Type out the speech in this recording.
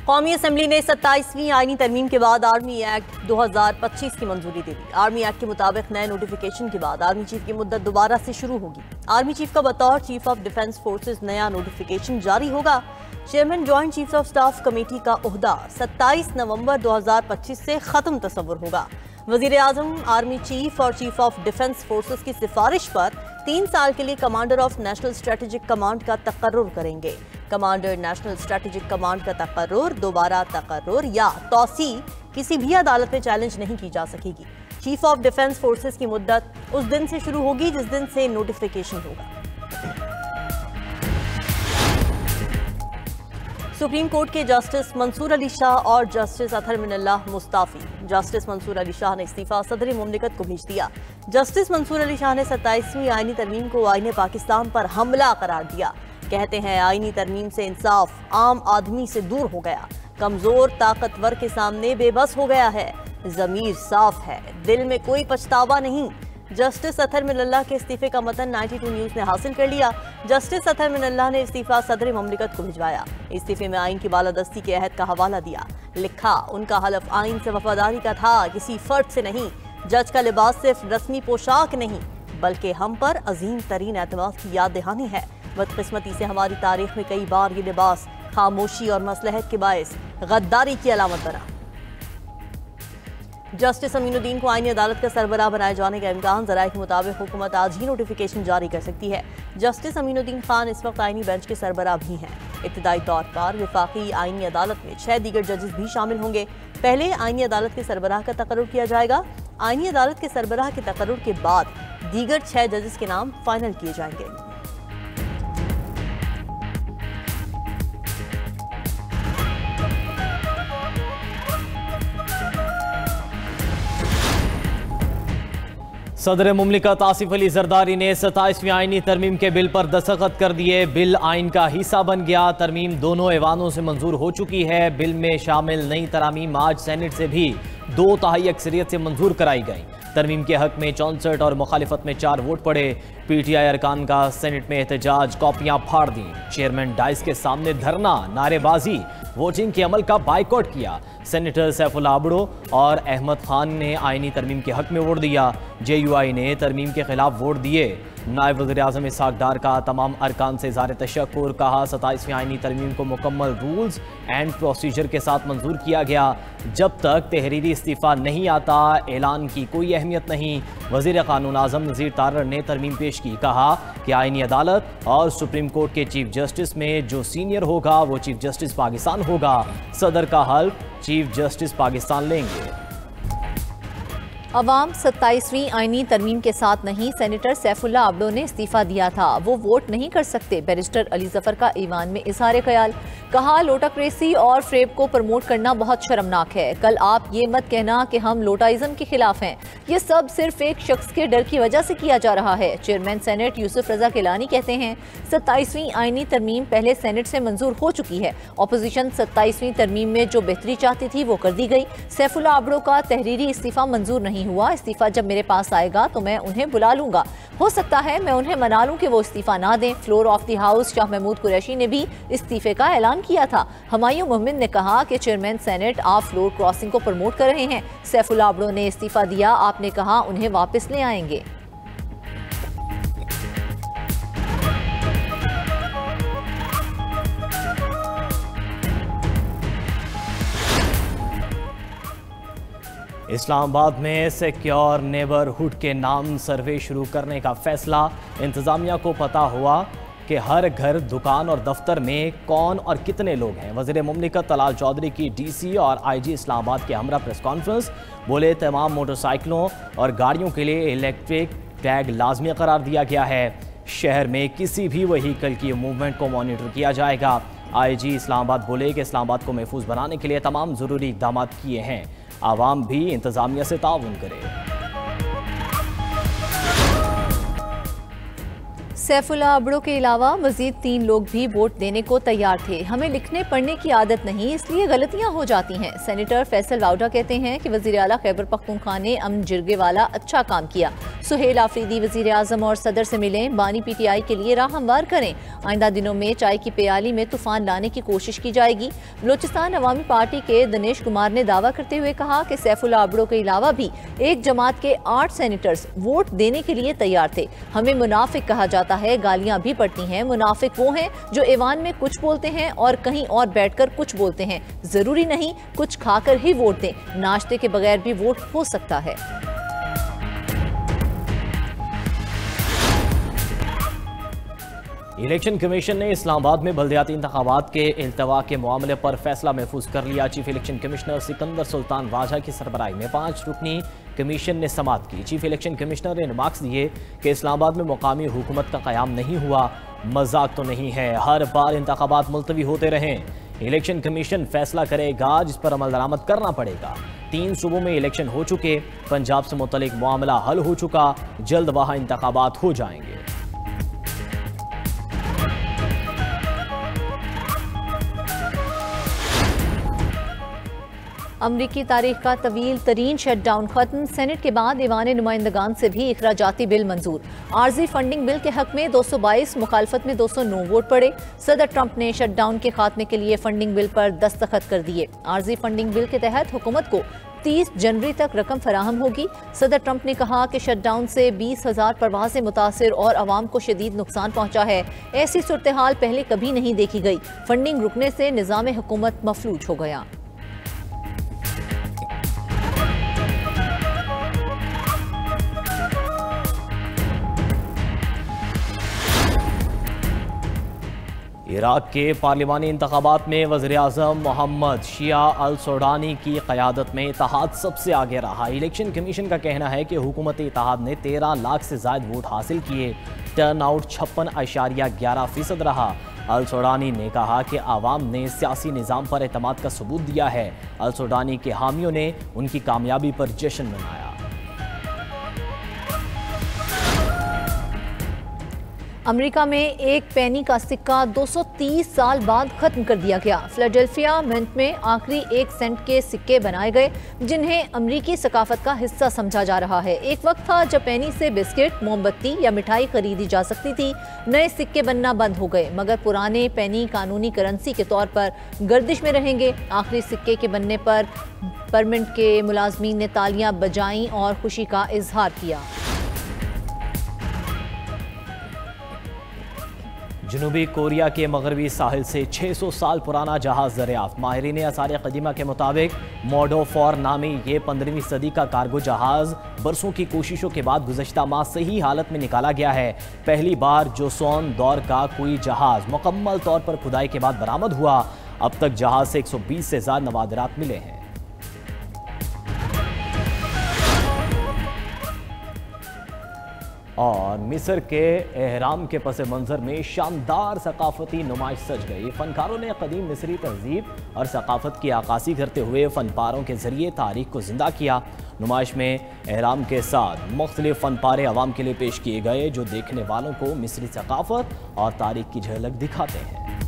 कौमी असम्बली ने 27वीं आईनी तरमीम के बाद आर्मी एक्ट 2025 की मंजूरी दे दी। आर्मी एक्ट के मुताबिक नए नोटिफिकेशन के बाद आर्मी चीफ की मुद्दत दोबारा से शुरू होगी। आर्मी चीफ का बतौर चीफ ऑफ डिफेंस फोर्सेज नया नोटिफिकेशन जारी होगा। Chairman joint chief of staff committee का ओहदा 27 नवंबर 2025 से खत्म तस्वुर होगा। वजीर आजम आर्मी चीफ और चीफ ऑफ डिफेंस फोर्सेज की सिफारिश पर 3 साल के लिए commander of national strategic command का तकर्रुर करेंगे। कमांडर नेशनल स्ट्रेटेजिक कमांड का तकर्रुर, दोबारा तकर्रुर या तौसी किसी भी अदालत में चैलेंज नहीं की जा सकेगी। चीफ ऑफ डिफेंस फोर्सेज की मुद्दत उस दिन से शुरू होगी जिस दिन से नोटिफिकेशन होगा। सुप्रीम कोर्ट के जस्टिस मंसूर अली शाह और जस्टिस अतहर मिनल्लाह मुस्ताफी। जस्टिस मंसूर अली शाह ने इस्तीफा सदर मुमलिकत को भेज दिया। जस्टिस मंसूर अली शाह ने 27वीं आईनी तरमीम को आईने पाकिस्तान पर हमला करार दिया। कहते हैं आईनी तरमीम से इंसाफ आम आदमी से दूर हो गया, कमजोर ताकतवर के सामने बेबस हो गया है, जमीर साफ है, दिल में कोई पछतावा नहीं। जस्टिस अतहर मिनल्लाह के इस्तीफे का मतन 92 न्यूज ने हासिल कर लिया। जस्टिस अतहर मिनल्लाह ने इस्तीफा सदर मुमलिकत को भिजवाया। इस्तीफे में आइन की बालादस्ती के अहद का हवाला दिया। लिखा, उनका हलफ आइन से वफादारी का था, किसी फर्द से नहीं। जज का लिबास सिर्फ रस्मी पोशाक नहीं बल्कि हम पर अजीम तरीन एतमाद की याद दहानी है। बदकिस्मती से हमारी तारीख में कई बार ये लिबास खामोशी और मसलहत के बायस गद्दारी की अलामत बना। जस्टिस अमीनुद्दीन को आईनी अदालत का सरबराह बनाए जाने का इम्कान। ज़राए के मुताबिक हुकूमत आज ही नोटिफिकेशन जारी कर सकती है। जस्टिस अमीनुद्दीन खान इस वक्त आईनी बेंच के सरबराह भी हैं। इब्तिदाई तौर पर वफाकी आईनी अदालत में 6 दीगर जजेस भी शामिल होंगे। पहले आईनी अदालत के सरबराह का तकर्रुर किया जाएगा। आईनी अदालत के सरबराह के तकर्रुर के बाद दीगर 6 जजेस के नाम फाइनल किए जाएंगे। सदर मुमलिकत आसिफ अली जरदारी ने 27वीं आईनी तरमीम के बिल पर दस्तखत कर दिए। बिल आइन का हिस्सा बन गया। तरमीम दोनों ऐवानों से मंजूर हो चुकी है। बिल में शामिल नई तरामीम आज सेनेट से भी 2/3 अक्सरियत से मंजूर कराई गई। तरमीम के हक में 64 और मुखालिफत में 4 वोट पड़े। पीटीआई अरकान का सेनेट में एहतजाज, कॉपियां फाड़ दी। चेयरमैन डाइस के सामने धरना, नारेबाजी, वोटिंग के अमल का बाइकआउट किया। सेनेटर सैफुल्लाह अबड़ो और अहमद खान ने आईनी तरमीम के हक में वोट दिया। जेयूआई ने तरमीम के खिलाफ वोट दिए। नायब वज़ीर आज़म इसहाक डार का तमाम अरकान से इज़हार तशक्कुर। कहा 27वीं आईनी तरमीम को मुकम्मल रूल्स एंड प्रोसीजर के साथ मंजूर किया गया। जब तक तहरीरी इस्तीफ़ा नहीं आता ऐलान की कोई अहमियत नहीं। वज़ीर क़ानून आज़म नज़ीर तारर ने तरमीम पेश की। कहा कि आईनी अदालत और सुप्रीम कोर्ट के चीफ जस्टिस में जो सीनियर होगा वो चीफ जस्टिस पाकिस्तान होगा। सदर का हल्फ चीफ जस्टिस पाकिस्तान लेंगे। अवाम 27वीं आईनी तरमीम के साथ नहीं। सेनेटर सैफुल्लाह अबड़ो ने इस्तीफा दिया था, वो वोट नहीं कर सकते। बैरिस्टर अली जफर का ईवान में इजहार ख्याल। कहा लोटाक्रेसी और फ्रेब को प्रमोट करना बहुत शर्मनाक है। कल आप ये मत कहना कि हम लोटाइज्म के खिलाफ हैं। ये सब सिर्फ एक शख्स के डर की वजह से किया जा रहा है। चेयरमैन सेनेट यूसुफ रजा केलानी कहते हैं 27वीं आईनी तरमीम पहले सेनेट से मंजूर हो चुकी है। अपोजिशन 27वीं तरमीम में जो बेहतरी चाहती थी वो कर दी गई। सैफुल्लाह अबड़ो का तहरीरी इस्तीफा मंजूर नहीं हुआ। इस्तीफा जब मेरे पास आएगा तो मैं उन्हें बुला लूंगा। हो सकता है मैं उन्हें मना लूं कि वो इस्तीफा ना दें। Floor of the house Shah Mahmood Qureshi ने भी इस्तीफे का ऐलान किया था। हुमायूं मोहम्मद ने कहा कि चेयरमैन सेनेट आप फ्लोर क्रॉसिंग को प्रमोट कर रहे हैं। सैफुल्लाह अबड़ो ने इस्तीफा दिया, आपने कहा उन्हें वापस ले आएंगे। इस्लामाबाद में सिक्योर नेबरहुड के नाम सर्वे शुरू करने का फैसला। इंतजामिया को पता हुआ कि हर घर, दुकान और दफ्तर में कौन और कितने लोग हैं। वज़ीर मुमलिकत तलाल चौधरी की डीसी और आईजी इस्लामाबाद के हमरा प्रेस कॉन्फ्रेंस। बोले तमाम मोटरसाइकिलों और गाड़ियों के लिए इलेक्ट्रिक टैग लाजमी करार दिया गया है। शहर में किसी भी व्हीकल की मूवमेंट को मॉनिटर किया जाएगा। आईजी इस्लामाबाद बोले कि इस्लामाबाद को महफूज बनाने के लिए तमाम ज़रूरी इक़दाम किए हैं। आवाम भी इंतजामिया से ताउन करे। सैफुल्लाह अबड़ो के अलावा मजीद 3 लोग भी वोट देने को तैयार थे। हमें लिखने पढ़ने की आदत नहीं, इसलिए गलतियां हो जाती हैं। सेनेटर फैसल वाउडा कहते हैं कि वज़ीर आला खैबर पख्तूनख्वा ने अमन जिरगे वाला अच्छा काम किया। सुहेल आफरीदी वजीर आजम और सदर से मिलें, बानी PTI के लिए राह हमवार करें। आइंदा दिनों में चाय की प्याली में तूफान लाने की कोशिश की जाएगी। बलोचिस्तान अवामी पार्टी के दिनेश कुमार ने दावा करते हुए कहा कि सैफुल्लाह अब्दो के अलावा भी एक जमात के 8 सेनेटर्स वोट देने के लिए तैयार थे। हमें मुनाफिक कहा जाता है, गालियां भी पड़ती हैं। मुनाफिक वो हैं जो ऐवान में कुछ बोलते हैं और कहीं और बैठकर कुछ बोलते हैं। जरूरी नहीं कुछ खाकर ही वोट दें, नाश्ते के बगैर भी वोट हो सकता है। इलेक्शन कमीशन ने इस्लामाबाद में बल्दियाती इंतखाबात के इल्तवा के मामले पर फैसला महफूज कर लिया। Chief election commissioner Sikandar Sultan Raja की सरबराही में 5 रुकनी कमीशन ने समाअत की। चीफ इलेक्शन कमिश्नर ने रिमार्क्स दिए कि इस्लामाबाद में मुकामी हुकूमत का क़याम नहीं हुआ, मजाक तो नहीं है, हर बार इंतखाबात मुलतवी होते रहें। इलेक्शन कमीशन फैसला करेगा जिस पर अमल दरामद करना पड़ेगा। 3 सूबों में इलेक्शन हो चुके, पंजाब से मुतल्लिक मामला हल हो चुका, जल्द वहां इंतखाबात हो जाएंगे। अमरीकी तारीख का तवील तरीन शटडाउन खत्म। सेनेट के बाद ईवान नुमाइंदगान से भी इखराजाती बिल मंजूर। आर्जी फंडिंग बिल के हक में 222, मुखालफत में 209 वोट पड़े। सदर ट्रंप ने शटडाउन के खात्मे के लिए फंडिंग बिल पर दस्तखत कर दिए। आर्जी फंडिंग बिल के तहत हुकूमत को 30 जनवरी तक रकम फराहम होगी। सदर ट्रंप ने कहा कि शटडाउन से 20,000 परवाजें मुतासिर और आवाम को शदीद नुकसान पहुंचा है। ऐसी सूरत हाल पहले कभी नहीं देखी गई। फंडिंग रुकने से निज़ाम हुकूमत मफलूज हो गया। इराक के पार्लिमानी इंतखाबात में वज़ीर-ए-आज़म मोहम्मद शिया अल सोडानी की क़यादत में इत्तेहाद सबसे आगे रहा। इलेक्शन कमीशन का कहना है कि हुकूमत इत्तेहाद ने 13 लाख से ज़ायद वोट हासिल किए। टर्न आउट 56.11% रहा। अल सोडानी ने कहा कि आवाम ने सियासी निज़ाम पर एतमाद का सबूत दिया है। अल सोडानी के हामियों ने उनकी कामयाबी पर जश्न मनाया। अमेरिका में एक पेनी का सिक्का 230 साल बाद खत्म कर दिया गया। फिलाडेल्फिया मिंट में आखिरी 1 सेंट के सिक्के बनाए गए जिन्हें अमेरिकी सकाफत का हिस्सा समझा जा रहा है। एक वक्त था जब पेनी से बिस्किट, मोमबत्ती या मिठाई खरीदी जा सकती थी। नए सिक्के बनना बंद हो गए, मगर पुराने पेनी कानूनी करेंसी के तौर पर गर्दिश में रहेंगे। आखिरी सिक्के के बनने पर परमिट के मुलाजमीन ने तालियां बजाईं और खुशी का इजहार किया। जनूबी कोरिया के मगरबी साहिल से 600 साल पुराना जहाज़ दरियाफ्त। माहिरीन आसार कदीमा के मुताबिक मोडोफॉर नामी ये 15वीं सदी का कार्गो जहाज़ बरसों की कोशिशों के बाद गुज़श्ता माह सही हालत में निकाला गया है। पहली बार जोसोन दौर का कोई जहाज़ मुकम्मल तौर पर खुदाई के बाद बरामद हुआ। अब तक जहाज़ से 120 से ज़्यादा नवादरात मिले हैं। और मिस्र के एहराम के पस मंज़र में शानदार सकाफती नुमाइश सज गई। फनकारों ने कदीम मिस्री तहजीब और सकाफत की आकासी करते हुए फनपारों के जरिए तारीख को जिंदा किया। नुमाइश में एहराम के साथ मुख्तलिफ फनपारे आवाम के लिए पेश किए गए जो देखने वालों को मिस्री सकाफत और तारीख की झलक दिखाते हैं।